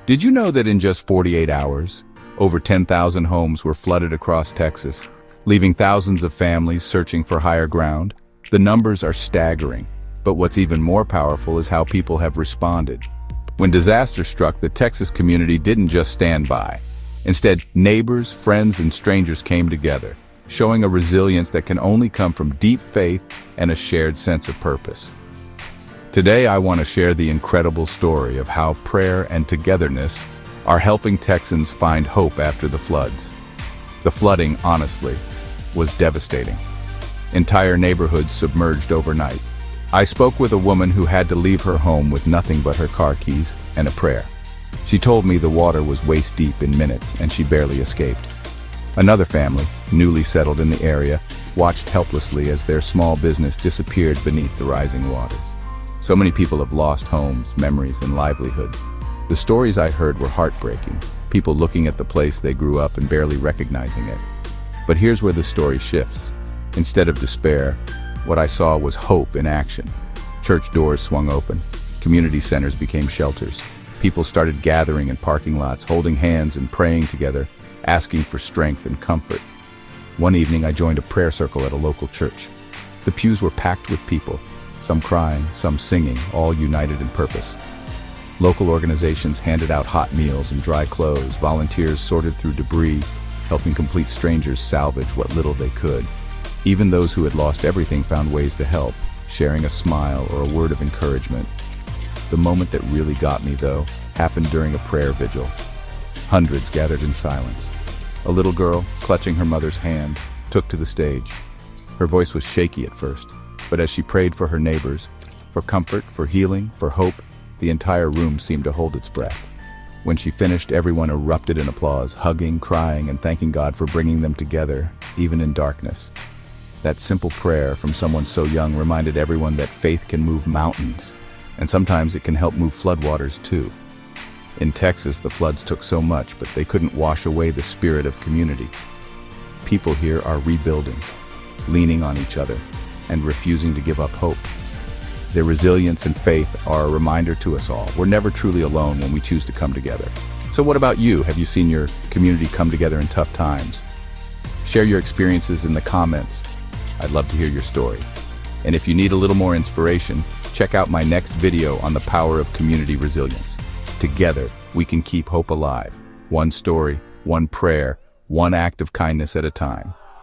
Did you know that in just 48 hours, over 10,000 homes were flooded across Texas, leaving thousands of families searching for higher ground? The numbers are staggering, but what's even more powerful is how people have responded. When disaster struck, the Texas community didn't just stand by. Instead, neighbors, friends, and strangers came together, showing a resilience that can only come from deep faith and a shared sense of purpose. Today, I want to share the incredible story of how prayer and togetherness are helping Texans find hope after the floods. The flooding, honestly, was devastating. Entire neighborhoods submerged overnight. I spoke with a woman who had to leave her home with nothing but her car keys and a prayer. She told me the water was waist-deep in minutes and she barely escaped. Another family, newly settled in the area, watched helplessly as their small business disappeared beneath the rising waters. So many people have lost homes, memories, and livelihoods. The stories I heard were heartbreaking, people looking at the place they grew up and barely recognizing it. But here's where the story shifts. Instead of despair, what I saw was hope in action. Church doors swung open, community centers became shelters. People started gathering in parking lots, holding hands and praying together, asking for strength and comfort. One evening, I joined a prayer circle at a local church. The pews were packed with people, some crying, some singing, all united in purpose. Local organizations handed out hot meals and dry clothes. Volunteers sorted through debris, helping complete strangers salvage what little they could. Even those who had lost everything found ways to help, sharing a smile or a word of encouragement. The moment that really got me, though, happened during a prayer vigil. Hundreds gathered in silence. A little girl, clutching her mother's hand, took to the stage. Her voice was shaky at first, but as she prayed for her neighbors, for comfort, for healing, for hope, the entire room seemed to hold its breath. When she finished, everyone erupted in applause, hugging, crying, and thanking God for bringing them together, even in darkness. That simple prayer from someone so young reminded everyone that faith can move mountains, and sometimes it can help move floodwaters too. In Texas, the floods took so much, but they couldn't wash away the spirit of community. People here are rebuilding, leaning on each other, and refusing to give up hope. Their resilience and faith are a reminder to us all. We're never truly alone when we choose to come together. So what about you? Have you seen your community come together in tough times? Share your experiences in the comments. I'd love to hear your story. And if you need a little more inspiration, check out my next video on the power of community resilience. Together, we can keep hope alive. One story, one prayer, one act of kindness at a time.